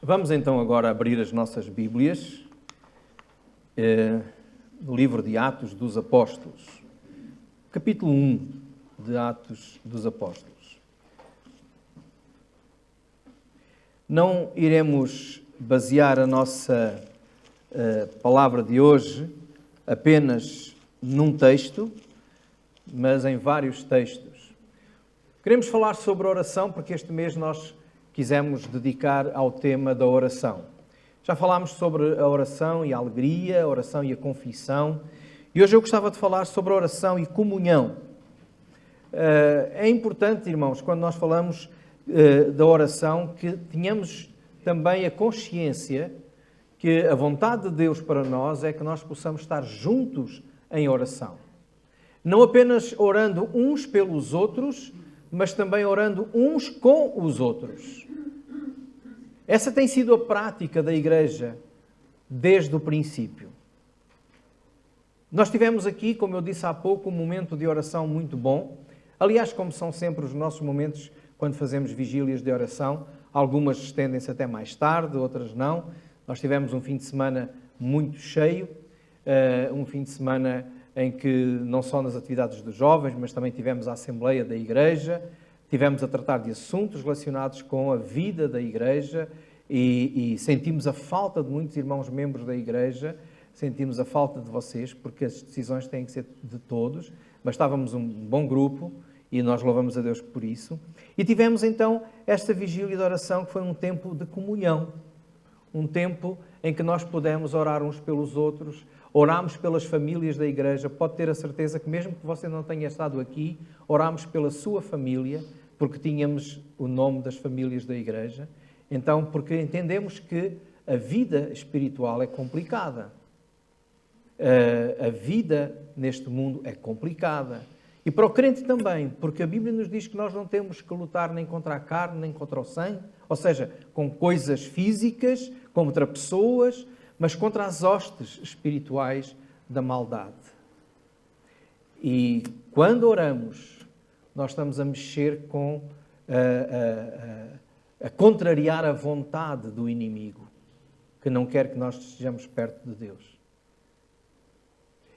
Vamos então agora abrir as nossas Bíblias no livro de Atos dos Apóstolos, capítulo 1 de Atos dos Apóstolos. Não iremos basear a nossa palavra de hoje apenas num texto, mas em vários textos. Queremos falar sobre oração porque este mês nós quisemos dedicar ao tema da oração. Já falámos sobre a oração e a alegria, a oração e a confissão, e hoje eu gostava de falar sobre a oração e comunhão. É importante, irmãos, quando nós falamos da oração, que tenhamos também a consciência que a vontade de Deus para nós é que nós possamos estar juntos em oração. Não apenas orando uns pelos outros, mas também orando uns com os outros. Essa tem sido a prática da Igreja desde o princípio. Nós tivemos aqui, como eu disse há pouco, um momento de oração muito bom. Aliás, como são sempre os nossos momentos quando fazemos vigílias de oração, algumas estendem-se até mais tarde, outras não. Nós tivemos um fim de semana muito cheio, um fim de semana em que não só nas atividades dos jovens, mas também tivemos a Assembleia da Igreja, tivemos a tratar de assuntos relacionados com a vida da Igreja e sentimos a falta de muitos irmãos membros da Igreja, sentimos a falta de vocês, porque as decisões têm que ser de todos, mas estávamos um bom grupo e nós louvamos a Deus por isso. E tivemos então esta vigília de oração que foi um tempo de comunhão, um tempo em que nós pudemos orar uns pelos outros, orámos pelas famílias da Igreja. Pode ter a certeza que mesmo que você não tenha estado aqui, orámos pela sua família, porque tínhamos o nome das famílias da Igreja. Então, porque entendemos que a vida espiritual é complicada. A vida neste mundo é complicada. E para o crente também, porque a Bíblia nos diz que nós não temos que lutar nem contra a carne, nem contra o sangue, ou seja, com coisas físicas, contra pessoas, mas contra as hostes espirituais da maldade. E quando oramos, nós estamos a mexer com, a contrariar a vontade do inimigo, que não quer que nós estejamos perto de Deus.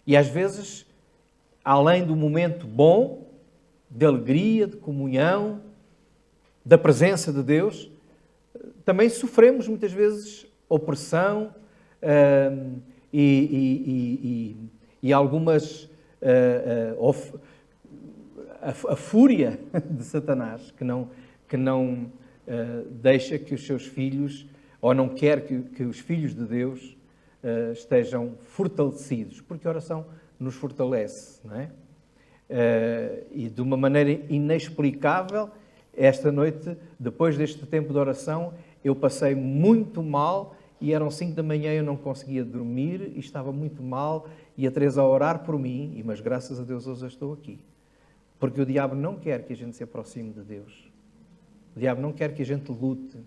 E às vezes, além do momento bom, de alegria, de comunhão, da presença de Deus, também sofremos muitas vezes opressão, e algumas a fúria de Satanás que não deixa que os seus filhos, ou não quer que os filhos de Deus estejam fortalecidos, porque a oração nos fortalece, não é? E de uma maneira inexplicável, esta noite, depois deste tempo de oração, eu passei muito mal. E eram 5 da manhã, eu não conseguia dormir e estava muito mal. E a Teresa a orar por mim, mas graças a Deus hoje eu estou aqui. Porque o diabo não quer que a gente se aproxime de Deus. O diabo não quer que a gente lute.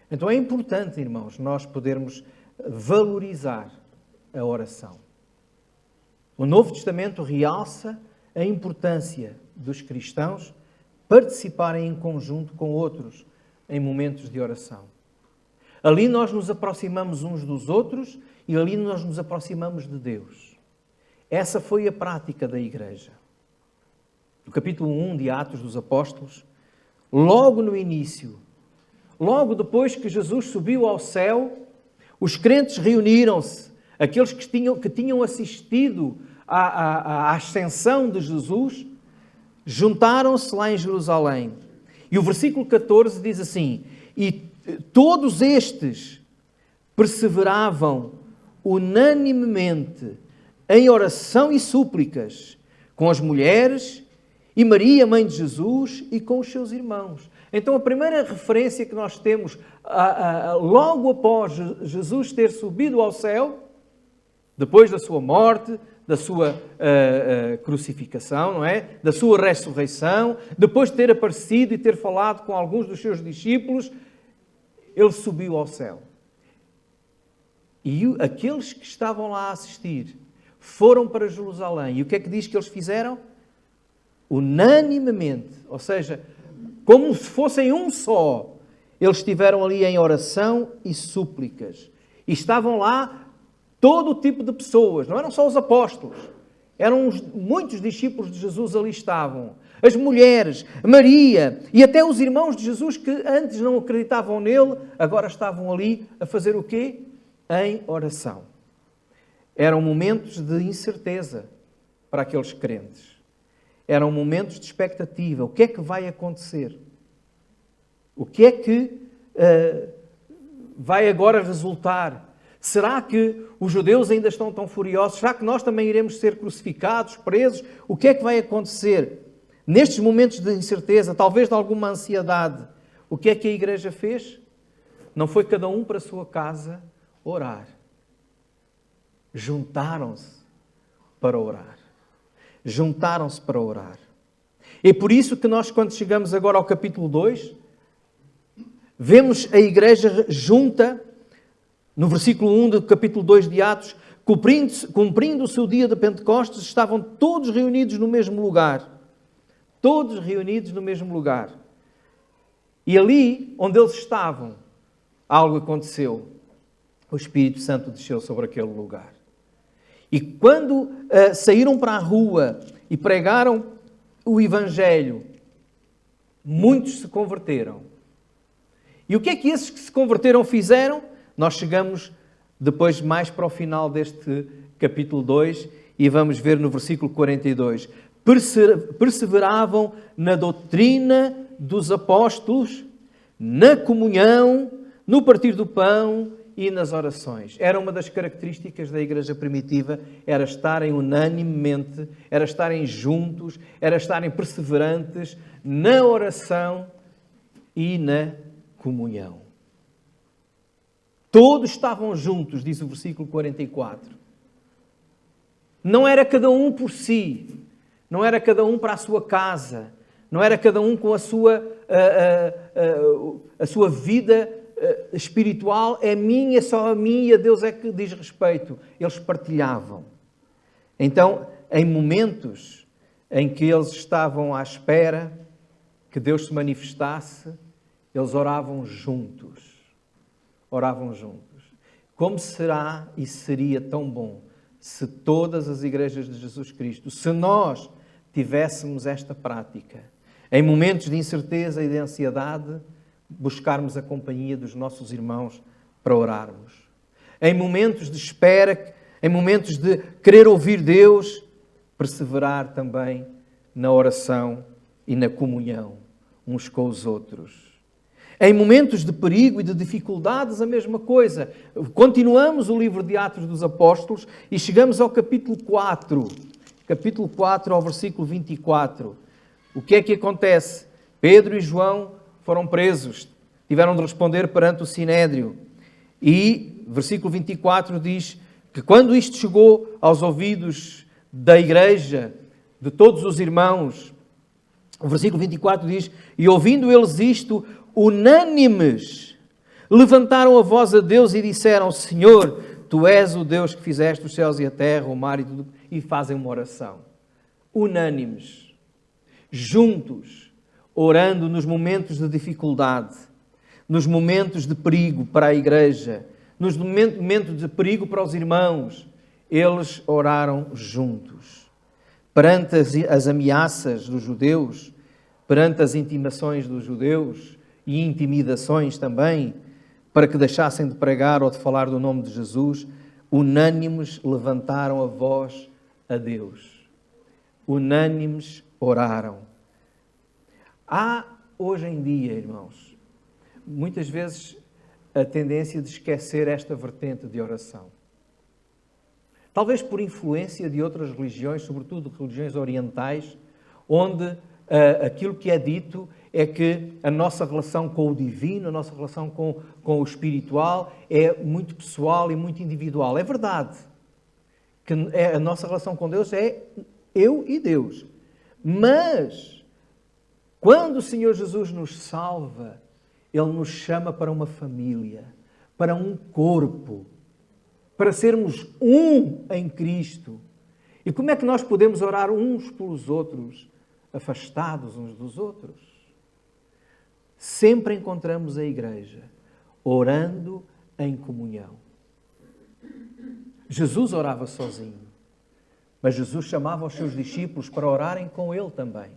Então é importante, irmãos, nós podermos valorizar a oração. O Novo Testamento realça a importância dos cristãos participarem em conjunto com outros em momentos de oração. Ali nós nos aproximamos uns dos outros e ali nós nos aproximamos de Deus. Essa foi a prática da Igreja. No capítulo 1 de Atos dos Apóstolos, logo no início, logo depois que Jesus subiu ao céu, os crentes reuniram-se, aqueles que tinham assistido à ascensão de Jesus, juntaram-se lá em Jerusalém. E o versículo 14 diz assim: e todos estes perseveravam unanimemente em oração e súplicas com as mulheres e Maria, mãe de Jesus, e com os seus irmãos. Então a primeira referência que nós temos logo após Jesus ter subido ao céu, depois da sua morte, da sua crucificação, não é? Da sua ressurreição, depois de ter aparecido e ter falado com alguns dos seus discípulos, ele subiu ao céu. E aqueles que estavam lá a assistir foram para Jerusalém. E o que é que diz que eles fizeram? Unanimemente, ou seja, como se fossem um só, eles estiveram ali em oração e súplicas. E estavam lá todo o tipo de pessoas, não eram só os apóstolos. Eram muitos discípulos de Jesus ali estavam. As mulheres, Maria e até os irmãos de Jesus que antes não acreditavam nele, agora estavam ali a fazer o quê? Em oração. Eram momentos de incerteza para aqueles crentes. Eram momentos de expectativa. O que é que vai acontecer? O que é que vai agora resultar? Será que os judeus ainda estão tão furiosos? Será que nós também iremos ser crucificados, presos? O que é que vai acontecer? Nestes momentos de incerteza, talvez de alguma ansiedade, o que é que a igreja fez? Não foi cada um para a sua casa orar. Juntaram-se para orar. Juntaram-se para orar. É por isso que nós, quando chegamos agora ao capítulo 2, vemos a igreja junta, no versículo 1 do capítulo 2 de Atos, cumprindo o seu dia de Pentecostes, estavam todos reunidos no mesmo lugar. Todos reunidos no mesmo lugar. E ali, onde eles estavam, algo aconteceu. O Espírito Santo desceu sobre aquele lugar. E quando saíram para a rua e pregaram o Evangelho, muitos se converteram. E o que é que esses que se converteram fizeram? Nós chegamos depois mais para o final deste capítulo 2 e vamos ver no versículo 42. Perseveravam na doutrina dos apóstolos, na comunhão, no partir do pão e nas orações. Era uma das características da igreja primitiva, era estarem unanimemente, era estarem juntos, era estarem perseverantes na oração e na comunhão. Todos estavam juntos, diz o versículo 44. Não era cada um por si, não era cada um para a sua casa, não era cada um com a sua vida espiritual, é minha, só a mim e a Deus é que diz respeito. Eles partilhavam. Então, em momentos em que eles estavam à espera que Deus se manifestasse, eles oravam juntos. Oravam juntos. Como será e seria tão bom se todas as igrejas de Jesus Cristo, se nós tivéssemos esta prática, em momentos de incerteza e de ansiedade, buscarmos a companhia dos nossos irmãos para orarmos. Em momentos de espera, em momentos de querer ouvir Deus, perseverar também na oração e na comunhão uns com os outros. Em momentos de perigo e de dificuldades, a mesma coisa. Continuamos o livro de Atos dos Apóstolos e chegamos ao capítulo 4. Capítulo 4, ao versículo 24. O que é que acontece? Pedro e João foram presos. Tiveram de responder perante o Sinédrio. E, versículo 24 diz que quando isto chegou aos ouvidos da igreja, de todos os irmãos, o versículo 24 diz: e ouvindo eles isto, unânimes, levantaram a voz a Deus e disseram: Senhor, Tu és o Deus que fizeste os céus e a terra, o mar e tudo, e fazem uma oração. Unânimes, juntos, orando nos momentos de dificuldade, nos momentos de perigo para a igreja, nos momentos de perigo para os irmãos, eles oraram juntos. Perante as ameaças dos judeus, perante as intimações dos judeus, e intimidações também, para que deixassem de pregar ou de falar do nome de Jesus, unânimes levantaram a voz a Deus. Unânimes oraram. Há hoje em dia, irmãos, muitas vezes a tendência de esquecer esta vertente de oração. Talvez por influência de outras religiões, sobretudo religiões orientais, onde aquilo que é dito é que a nossa relação com o divino, a nossa relação com o espiritual é muito pessoal e muito individual. É verdade que a nossa relação com Deus é eu e Deus. Mas, quando o Senhor Jesus nos salva, Ele nos chama para uma família, para um corpo, para sermos um em Cristo. E como é que nós podemos orar uns pelos outros, afastados uns dos outros? sempre encontramos a igreja orando em comunhão. Jesus orava sozinho, mas Jesus chamava os seus discípulos para orarem com ele também.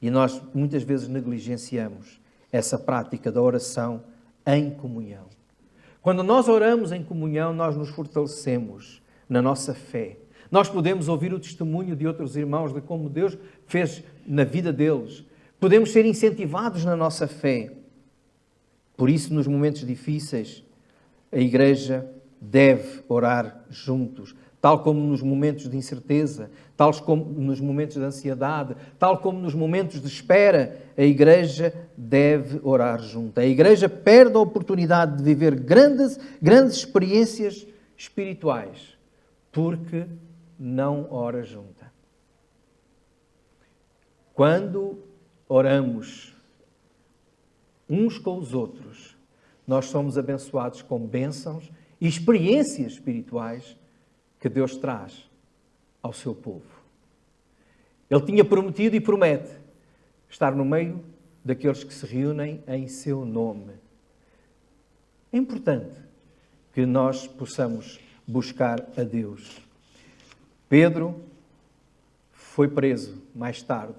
E nós muitas vezes negligenciamos essa prática da oração em comunhão. Quando nós oramos em comunhão, nós nos fortalecemos na nossa fé. Nós podemos ouvir o testemunho de outros irmãos de como Deus fez na vida deles. Podemos ser incentivados na nossa fé. Por isso, nos momentos difíceis, a igreja deve orar juntos, tal como nos momentos de incerteza, tal como nos momentos de ansiedade, tal como nos momentos de espera, a igreja deve orar junto. A igreja perde a oportunidade de viver grandes experiências espirituais, porque não ora junta. Quando oramos uns com os outros, nós somos abençoados com bênçãos e experiências espirituais que Deus traz ao seu povo. Ele tinha prometido e promete estar no meio daqueles que se reúnem em seu nome. É importante que nós possamos buscar a Deus. Pedro foi preso mais tarde.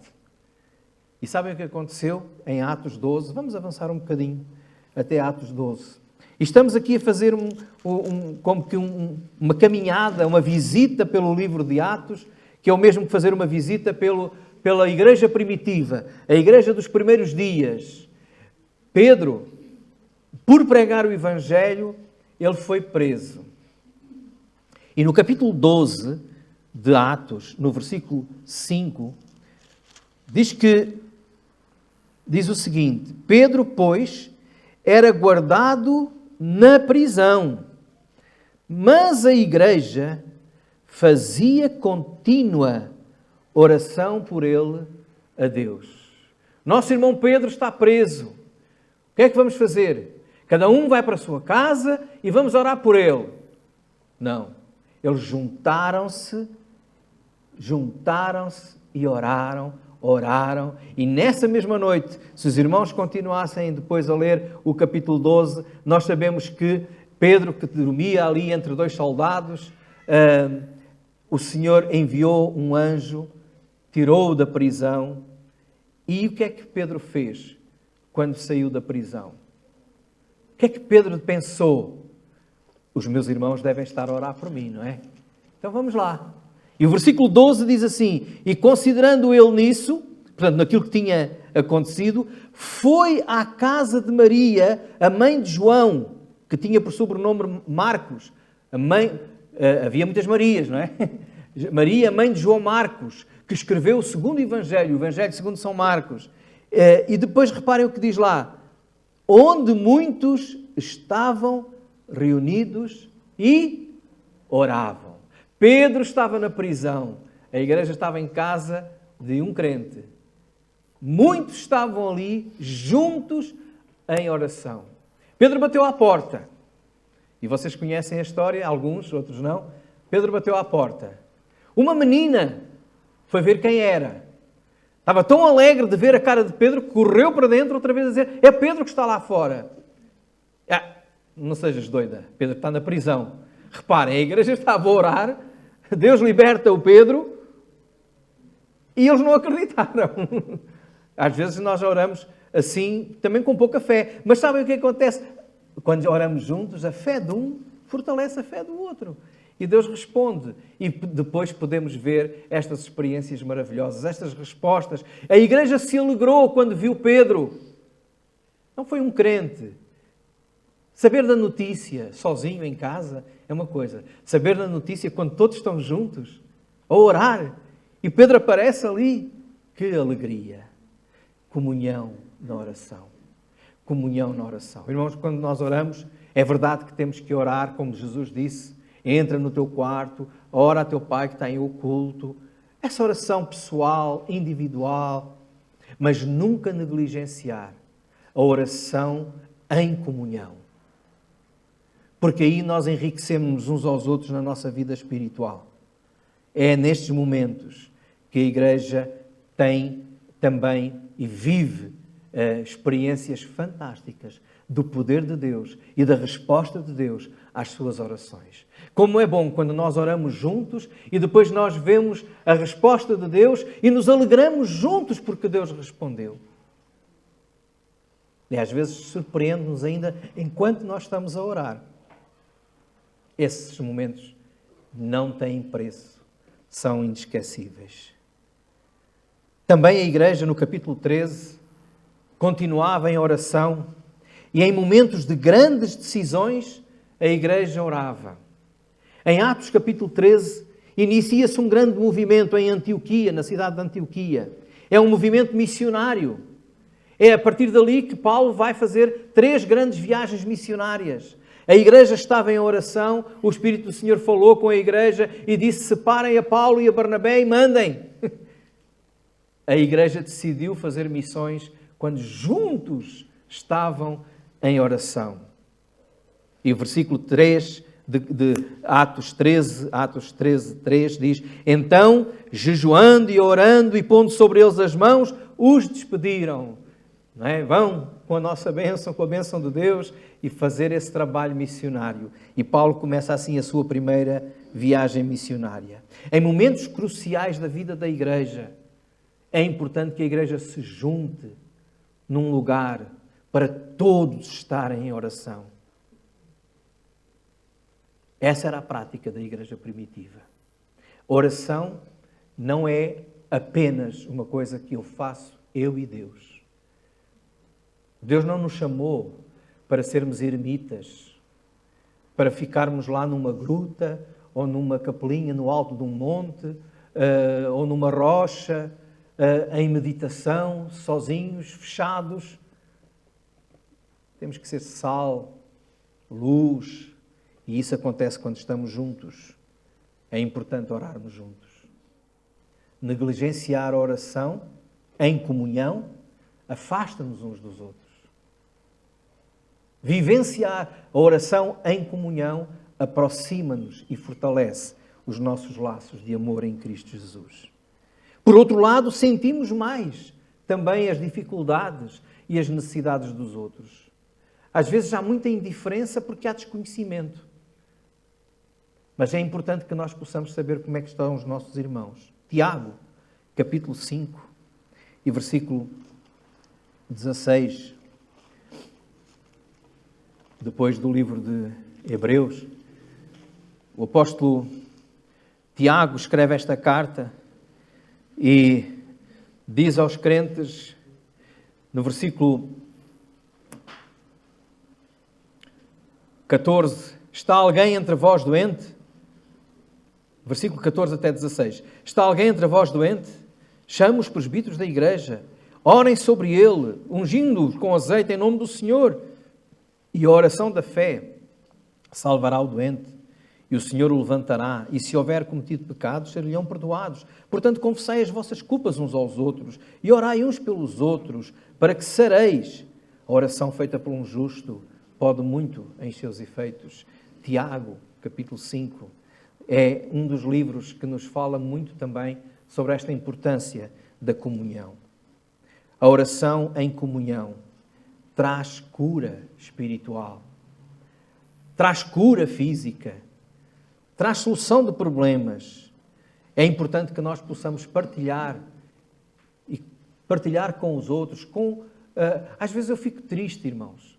E sabem o que aconteceu em Atos 12? Vamos avançar um bocadinho até Atos 12. E estamos aqui a fazer uma caminhada, uma visita pelo livro de Atos, que é o mesmo que fazer uma visita pela igreja primitiva, a igreja dos primeiros dias. Pedro, por pregar o Evangelho, ele foi preso. E no capítulo 12 de Atos, no versículo 5, diz o seguinte: Pedro, pois, era guardado na prisão, mas a igreja fazia contínua oração por ele a Deus. Nosso irmão Pedro está preso. O que é que vamos fazer? Cada um vai para a sua casa e vamos orar por ele. Não. Eles juntaram-se e oraram, e nessa mesma noite, se os irmãos continuassem depois a ler o capítulo 12, nós sabemos que Pedro, que dormia ali entre dois soldados, o Senhor enviou um anjo, tirou-o da prisão. E o que é que Pedro fez quando saiu da prisão? O que é que Pedro pensou? Os meus irmãos devem estar a orar por mim, não é? Então vamos lá. E o versículo 12 diz assim: e considerando ele nisso, portanto, naquilo que tinha acontecido, foi à casa de Maria, a mãe de João, que tinha por sobrenome Marcos. Havia muitas Marias, não é? Maria, mãe de João Marcos, que escreveu o segundo Evangelho, o Evangelho segundo São Marcos. E depois reparem o que diz lá: onde muitos estavam reunidos e oravam. Pedro estava na prisão, a igreja estava em casa de um crente. Muitos estavam ali juntos em oração. Pedro bateu à porta. E vocês conhecem a história, alguns, outros não. Pedro bateu à porta. Uma menina foi ver quem era. Estava tão alegre de ver a cara de Pedro que correu para dentro outra vez a dizer: é Pedro que está lá fora. Não sejas doida, Pedro está na prisão. Reparem, a igreja estava a orar, Deus liberta o Pedro e eles não acreditaram. Às vezes nós oramos assim, também com pouca fé. Mas sabem o que acontece? Quando oramos juntos, a fé de um fortalece a fé do outro. E Deus responde. E depois podemos ver estas experiências maravilhosas, estas respostas. A igreja se alegrou quando viu Pedro. Não foi um crente. Saber da notícia sozinho em casa é uma coisa. Saber da notícia quando todos estão juntos, a orar, e Pedro aparece ali, que alegria. Comunhão na oração. Comunhão na oração. Irmãos, quando nós oramos, é verdade que temos que orar, como Jesus disse: entra no teu quarto, ora a teu Pai que está em oculto. Essa oração pessoal, individual, mas nunca negligenciar a oração em comunhão. Porque aí nós enriquecemos uns aos outros na nossa vida espiritual. É nestes momentos que a igreja tem também e vive experiências fantásticas do poder de Deus e da resposta de Deus às suas orações. Como é bom quando nós oramos juntos e depois nós vemos a resposta de Deus e nos alegramos juntos porque Deus respondeu. E às vezes surpreende-nos ainda enquanto nós estamos a orar. Esses momentos não têm preço, são inesquecíveis. Também a igreja, no capítulo 13, continuava em oração e em momentos de grandes decisões a igreja orava. Em Atos capítulo 13 inicia-se um grande movimento em Antioquia, na cidade de Antioquia. É um movimento missionário. É a partir dali que Paulo vai fazer 3 grandes viagens missionárias. A igreja estava em oração, o Espírito do Senhor falou com a igreja e disse: separem a Paulo e a Barnabé e mandem. A igreja decidiu fazer missões quando juntos estavam em oração. E o versículo 3 de Atos 13, 3 diz: então, jejuando e orando e pondo sobre eles as mãos, os despediram. Não é? Vão com a nossa bênção, com a bênção de Deus e fazer esse trabalho missionário. E Paulo começa assim a sua primeira viagem missionária. Em momentos cruciais da vida da igreja, é importante que a igreja se junte num lugar para todos estarem em oração. Essa era a prática da igreja primitiva. Oração não é apenas uma coisa que eu faço, eu e Deus. Deus não nos chamou para sermos ermitas, para ficarmos lá numa gruta ou numa capelinha no alto de um monte ou numa rocha em meditação, sozinhos, fechados. Temos que ser sal, luz, e isso acontece quando estamos juntos. É importante orarmos juntos. Negligenciar a oração em comunhão afasta-nos uns dos outros. Vivenciar a oração em comunhão aproxima-nos e fortalece os nossos laços de amor em Cristo Jesus. Por outro lado, sentimos mais também as dificuldades e as necessidades dos outros. Às vezes há muita indiferença porque há desconhecimento. Mas é importante que nós possamos saber como é que estão os nossos irmãos. Tiago, capítulo 5 e versículo 16, depois do livro de Hebreus, o apóstolo Tiago escreve esta carta e diz aos crentes, no versículo 14, está alguém entre vós doente? Versículo 14 até 16. Está alguém entre vós doente? Chame os presbíteros da igreja, orem sobre ele, ungindo-os com azeite em nome do Senhor. E a oração da fé salvará o doente, e o Senhor o levantará, e se houver cometido pecados, ser-lhe-ão perdoados. Portanto, confessai as vossas culpas uns aos outros, e orai uns pelos outros, para que sareis. A oração feita por um justo pode muito em seus efeitos. Tiago, capítulo 5, é um dos livros que nos fala muito também sobre esta importância da comunhão. A oração em comunhão traz cura espiritual, traz cura física, traz solução de problemas. É importante que nós possamos partilhar e partilhar com os outros. Às vezes eu fico triste, irmãos,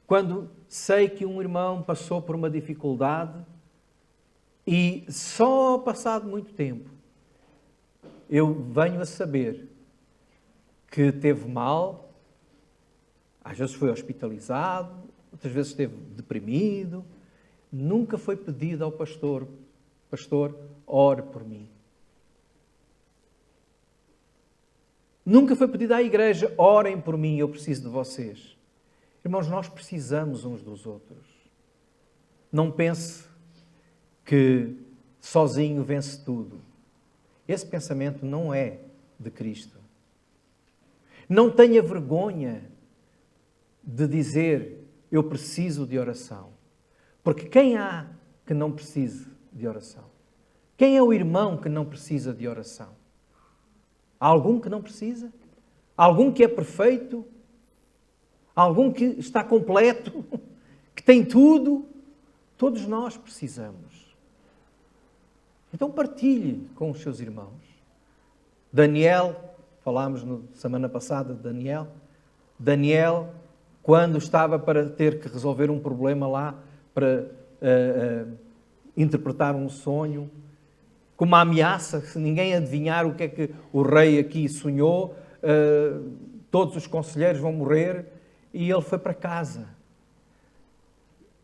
quando sei que um irmão passou por uma dificuldade e só passado muito tempo eu venho a saber que teve mal, às vezes foi hospitalizado, outras vezes esteve deprimido. Nunca foi pedido ao pastor, ore por mim. Nunca foi pedido à igreja, orem por mim, eu preciso de vocês. Irmãos, nós precisamos uns dos outros. Não pense que sozinho vence tudo. Esse pensamento não é de Cristo. Não tenha vergonha de dizer, eu preciso de oração. Porque quem há que não precise de oração? Quem é o irmão que não precisa de oração? Há algum que não precisa? Há algum que é perfeito algum que está completo, que tem tudo. Todos nós precisamos. Então partilhe com os seus irmãos. Daniel, falámos na semana passada de Daniel. Daniel, quando estava para ter que resolver um problema lá, para interpretar um sonho, com uma ameaça, se ninguém adivinhar o que é que o rei aqui sonhou, todos os conselheiros vão morrer, e ele foi para casa.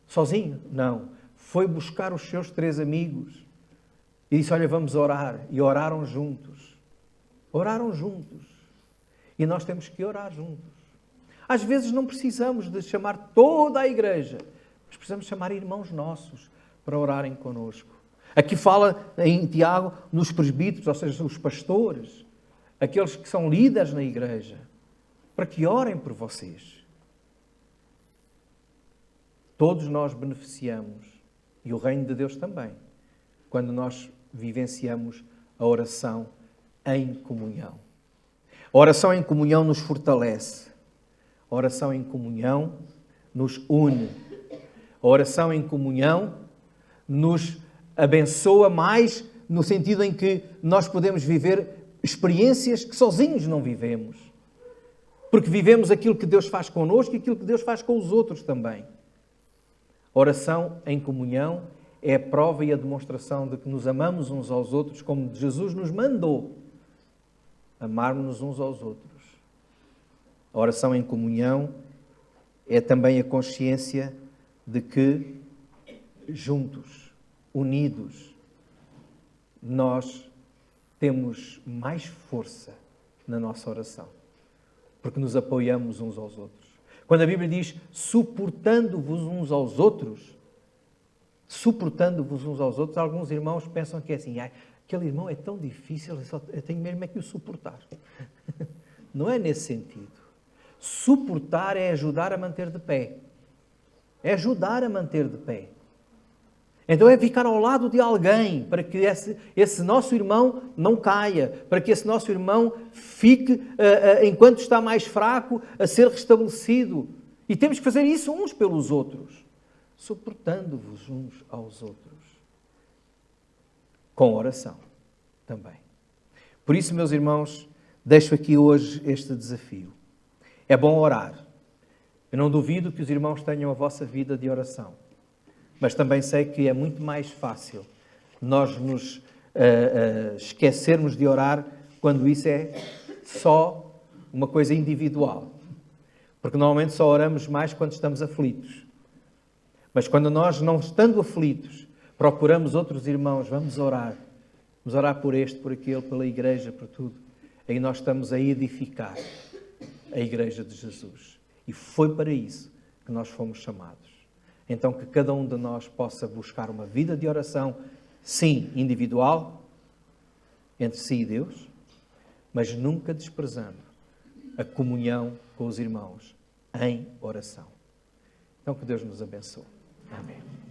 Sozinho? Não. Foi buscar os seus 3 amigos e disse, olha, vamos orar. E oraram juntos. Oraram juntos. E nós temos que orar juntos. Às vezes não precisamos de chamar toda a igreja, mas precisamos chamar irmãos nossos para orarem connosco. Aqui fala em Tiago nos presbíteros, ou seja, os pastores, aqueles que são líderes na igreja, para que orem por vocês. Todos nós beneficiamos, e o reino de Deus também, quando nós vivenciamos a oração em comunhão. A oração em comunhão nos fortalece. A oração em comunhão nos une. A oração em comunhão nos abençoa mais no sentido em que nós podemos viver experiências que sozinhos não vivemos. Porque vivemos aquilo que Deus faz connosco e aquilo que Deus faz com os outros também. A oração em comunhão é a prova e a demonstração de que nos amamos uns aos outros como Jesus nos mandou amarmos-nos uns aos outros. A oração em comunhão é também a consciência de que juntos, unidos, nós temos mais força na nossa oração, porque nos apoiamos uns aos outros. Quando a Bíblia diz suportando-vos uns aos outros, alguns irmãos pensam que é assim, aquele irmão é tão difícil, eu tenho mesmo é que o suportar. Não é nesse sentido. Suportar é ajudar a manter de pé. É ajudar a manter de pé. Então é ficar ao lado de alguém para que esse nosso irmão não caia, para que esse nosso irmão fique, enquanto está mais fraco, a ser restabelecido. E temos que fazer isso uns pelos outros, suportando-vos uns aos outros. Com oração também. Por isso, meus irmãos, deixo aqui hoje este desafio. É bom orar. Eu não duvido que os irmãos tenham a vossa vida de oração. Mas também sei que é muito mais fácil nós nos esquecermos de orar quando isso é só uma coisa individual. Porque normalmente só oramos mais quando estamos aflitos. Mas quando nós, não estando aflitos, procuramos outros irmãos, vamos orar por este, por aquele, pela igreja, por tudo. Aí nós estamos a edificar a igreja de Jesus. E foi para isso que nós fomos chamados. Então que cada um de nós possa buscar uma vida de oração, sim, individual, entre si e Deus, mas nunca desprezando a comunhão com os irmãos em oração. Então que Deus nos abençoe. Amém.